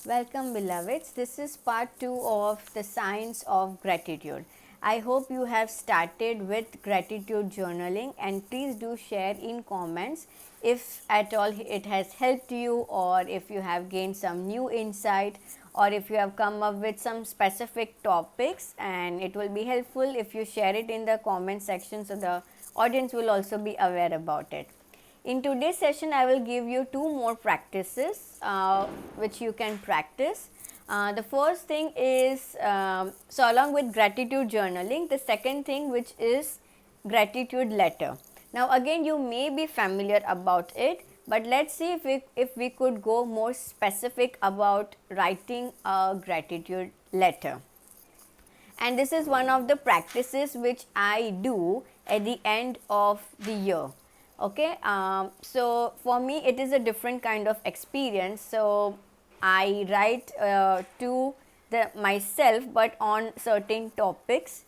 Welcome, beloveds. This is part 2 of the science of gratitude. I hope you have started with gratitude journaling, and please do share in comments if at all it has helped you, or if you have gained some new insight, or if you have come up with some specific topics. And it will be helpful if you share it in the comment section so the audience will also be aware about it. In today's session, I will give you two more practices which you can practice. The first thing is, so along with gratitude journaling, the second thing which is gratitude letter. Now again, you may be familiar about it, but let's see if we could go more specific about writing a gratitude letter. And this is one of the practices which I do at the end of the year. Okay, so for me it is a different kind of experience. So I write to myself, but on certain topics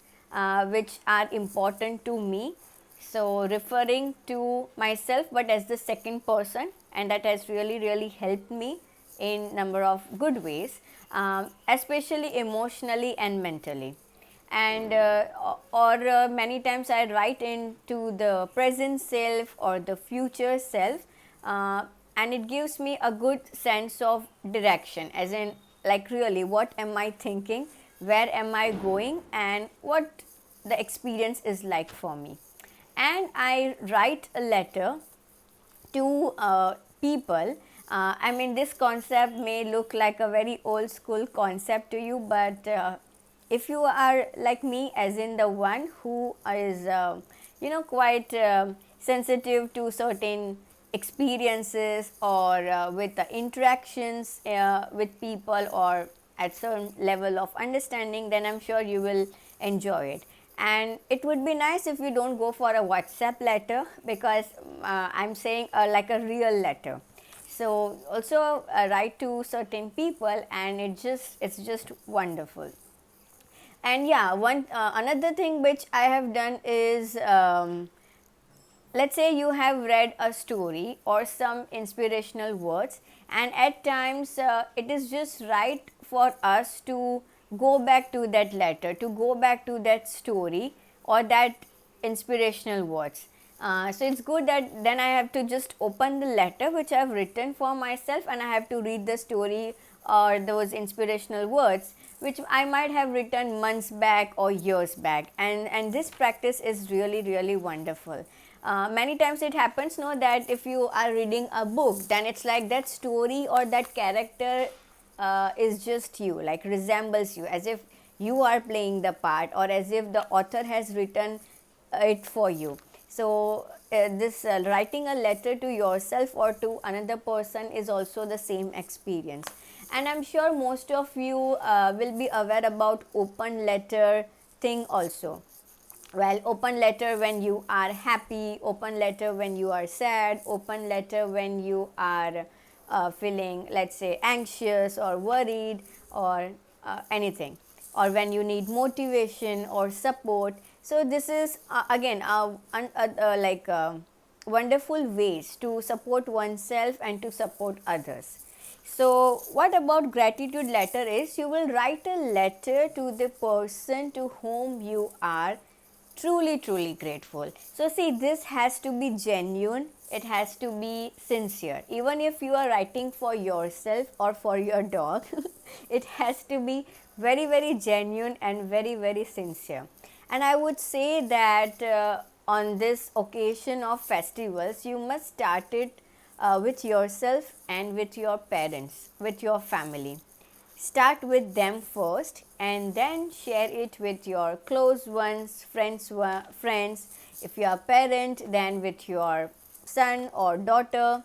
which are important to me. So referring to myself but as the second person, and that has really helped me in number of good ways, especially emotionally and mentally. And or many times I write into the present self or the future self, and it gives me a good sense of direction, as in, like, really what am I thinking, where am I going, and what the experience is like for me. And I write a letter to people. I mean, this concept may look like a very old school concept to you, but if you are like me, as in the one who is quite sensitive to certain experiences, or with the interactions with people, or at certain level of understanding, then I'm sure you will enjoy it. And it would be nice if you don't go for a WhatsApp letter, because I'm saying like a real letter. So also write to certain people, and it's just wonderful. And yeah, one another thing which I have done is, let's say you have read a story or some inspirational words, and at times it is just right for us to go back to that letter, to go back to that story or that inspirational words. So it's good that then I have to just open the letter which I have written for myself, and I have to read the story or those inspirational words which I might have written months back or years back. And this practice is really wonderful. Many times it happens, no, that if you are reading a book, then it's like that story or that character is just you, like resembles you, as if you are playing the part, or as if the author has written it for you. So this writing a letter to yourself or to another person is also the same experience. And I'm sure most of you will be aware about open letter thing also. Well, open letter when you are happy, open letter when you are sad, open letter when you are feeling, let's say, anxious or worried, or anything, or when you need motivation or support. So this is again like wonderful ways to support oneself and to support others. So what about gratitude letter is, you will write a letter to the person to whom you are truly grateful. So see, this has to be genuine, it has to be sincere. Even if you are writing for yourself or for your dog, it has to be very genuine and very sincere. And I would say that on this occasion of festivals, you must start it with yourself and with your parents, with your family. Start with them first, and then share it with your close ones, friends. If you are a parent, then with your son or daughter.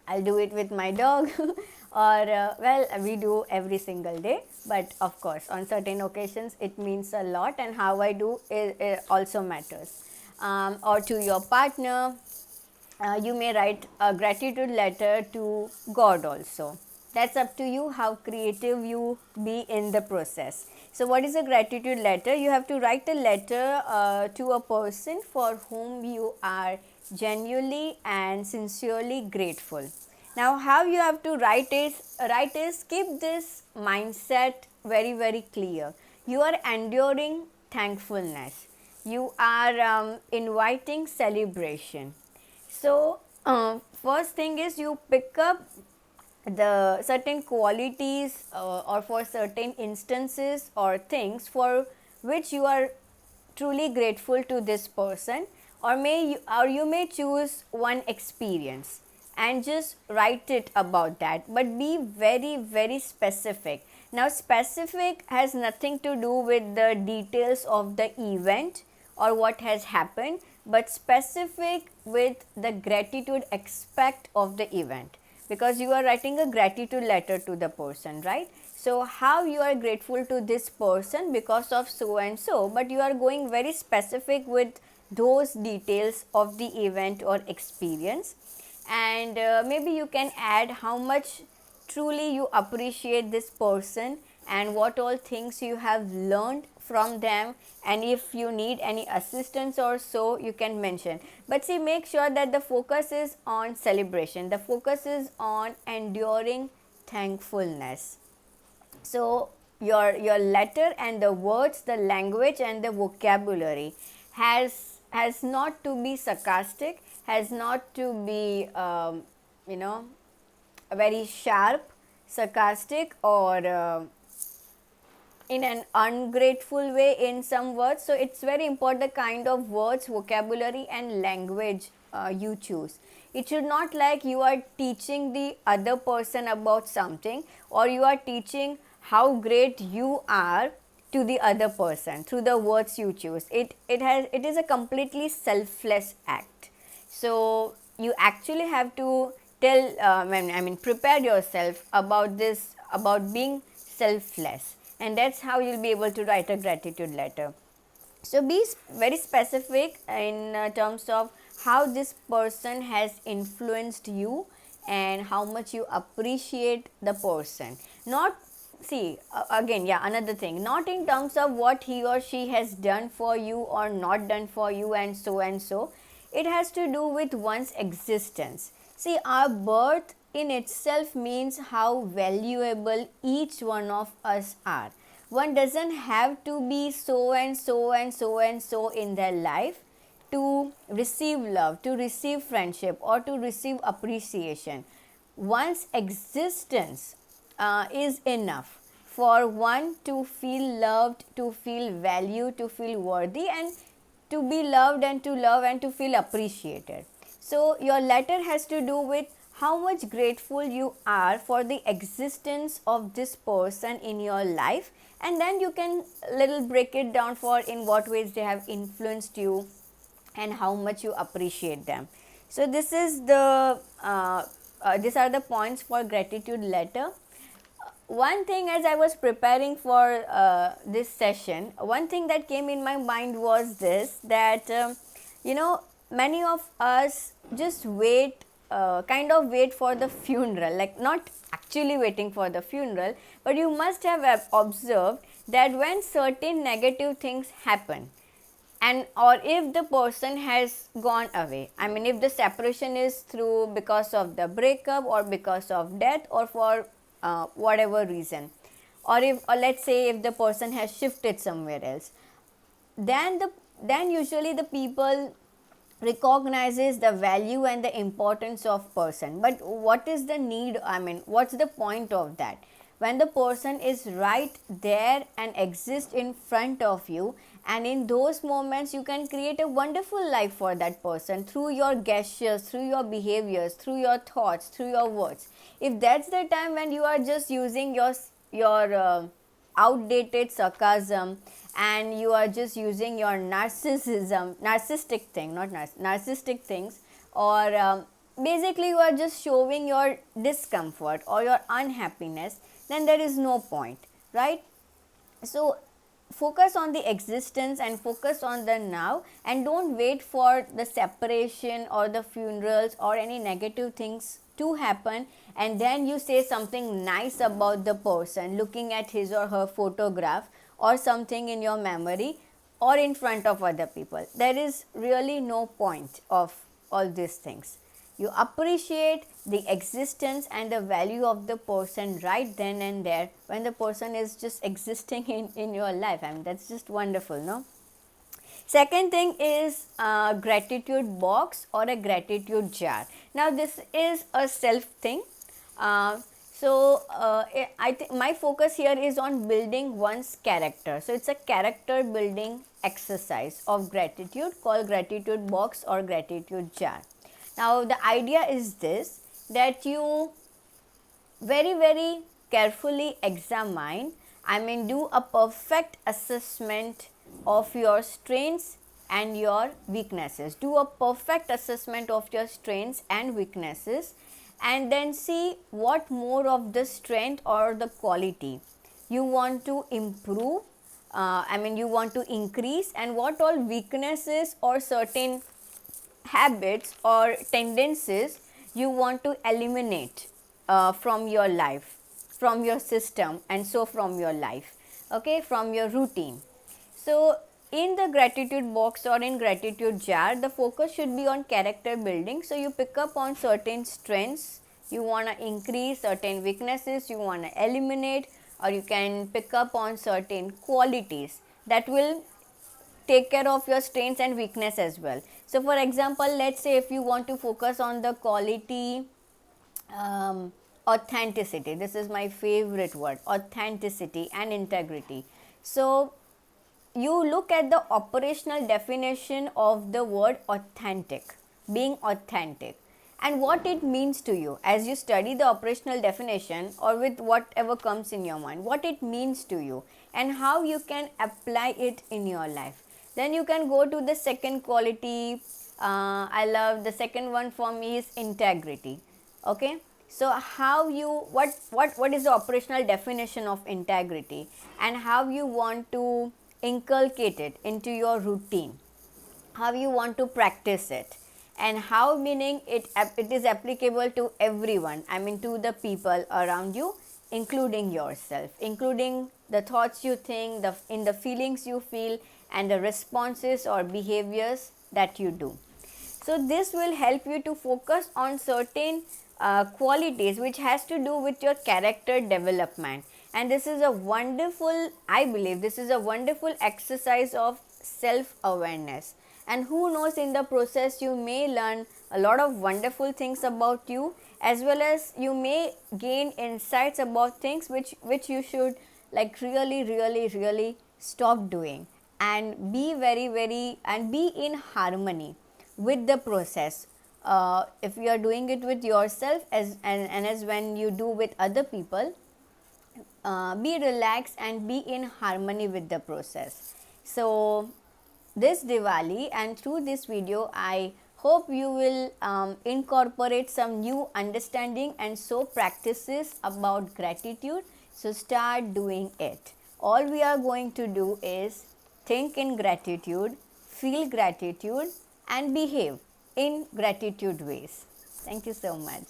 I'll do it with my dog or well, we do every single day, but of course on certain occasions it means a lot, and how I do it also matters. Or to your partner, you may write a gratitude letter to God also. That's up to you how creative you be in the process. So what is a gratitude letter? You have to write a letter to a person for whom you are genuinely and sincerely grateful. Now how you have to write is keep this mindset very clear. You are enduring thankfulness, you are inviting celebration. So first thing is you pick up the certain qualities or for certain instances or things for which you are truly grateful to this person, or you may choose one experience and just write it about that, but be very specific. Now specific has nothing to do with the details of the event or what has happened, but specific with the gratitude aspect of the event, because you are writing a gratitude letter to the person, right? So how you are grateful to this person because of so and so, but you are going very specific with those details of the event or experience. And maybe you can add how much truly you appreciate this person and what all things you have learned from them, and if you need any assistance or so you can mention. But see, make sure that the focus is on celebration, the focus is on enduring thankfulness. So your letter and the words, the language and the vocabulary has not to be sarcastic, has not to be you know very sharp, sarcastic, or in an ungrateful way in some words. So it's very important the kind of words, vocabulary and language you choose. It should not like you are teaching the other person about something, or you are teaching how great you are to the other person through the words you choose. It is a completely selfless act. So you actually have to tell prepare yourself about this, about being selfless, and that's how you'll be able to write a gratitude letter. So be very specific in terms of how this person has influenced you and how much you appreciate the person. Not, see, again, yeah, another thing, not in terms of what he or she has done for you or not done for you and so and so. It has to do with one's existence. See, our birth in itself means how valuable each one of us are. One doesn't have to be so and so and so and so in their life to receive love, to receive friendship, or to receive appreciation. One's existence is enough for one to feel loved, to feel valued, to feel worthy, and to be loved and to love and to feel appreciated. So your letter has to do with how much grateful you are for the existence of this person in your life, and then you can little break it down for in what ways they have influenced you and how much you appreciate them. So this is the these are the points for gratitude letter. One thing, as I was preparing for this session, one thing that came in my mind was this, that many of us just wait, kind of wait for the funeral, like not actually waiting for the funeral, but you must have observed that when certain negative things happen, and or if the person has gone away, I mean if the separation is through because of the breakup or because of death or for whatever reason, or if, or let's say if the person has shifted somewhere else, then usually the people recognizes the value and the importance of person. But what is the need, I mean what's the point of that? When the person is right there and exists in front of you, and in those moments you can create a wonderful life for that person through your gestures, through your behaviors, through your thoughts, through your words. If that's the time when you are just using your outdated sarcasm, and you are just using your narcissistic thing, not narcissistic things, or basically you are just showing your discomfort or your unhappiness, then there is no point, right? So focus on the existence and focus on the now, and don't wait for the separation or the funerals or any negative things to happen and then you say something nice about the person, looking at his or her photograph or something in your memory or in front of other people. There is really no point of all these things. You appreciate the existence and the value of the person right then and there when the person is just existing in your life. I mean, that's just wonderful, no? Second thing is gratitude box or a gratitude jar. Now this is a self thing. Uh, I think my focus here is on building one's character. So it's a character building exercise of gratitude called gratitude box or gratitude jar. Now the idea is this, that you very carefully examine, I mean do a perfect assessment of your strengths and your weaknesses. Do a perfect assessment of your strengths and weaknesses, and then see what more of the strength or the quality you want to improve, I mean you want to increase, and what all weaknesses or certain habits or tendencies you want to eliminate from your life, from your system, and so from your life, okay, from your routine. So in the gratitude box or in gratitude jar, the focus should be on character building. So you pick up on certain strengths you want to increase, certain weaknesses you want to eliminate, or you can pick up on certain qualities that will take care of your strengths and weakness as well. So for example, let's say if you want to focus on the quality authenticity, this is my favorite word, authenticity and integrity. So you look at the operational definition of the word authentic, being authentic, and what it means to you as you study the operational definition, or with whatever comes in your mind, what it means to you and how you can apply it in your life. Then you can go to the second quality. I love the second one, for me is integrity. Okay, so how you, what is the operational definition of integrity, and how you want to inculcate it into your routine, how you want to practice it, and how, meaning it is applicable to everyone, I mean to the people around you, including yourself, including the thoughts you think, in the feelings you feel, and the responses or behaviors that you do. So this will help you to focus on certain qualities which has to do with your character development, and this is a wonderful, I believe this is a wonderful exercise of self awareness. And who knows, in the process you may learn a lot of wonderful things about you, as well as you may gain insights about things which you should like really stop doing, and be very and be in harmony with the process. If you are doing it with yourself and as when you do with other people, be relaxed and be in harmony with the process. So this Diwali, and through this video, I hope you will incorporate some new understanding and so practices about gratitude. So start doing it. All we are going to do is think in gratitude, feel gratitude, and behave in gratitude ways. Thank you so much.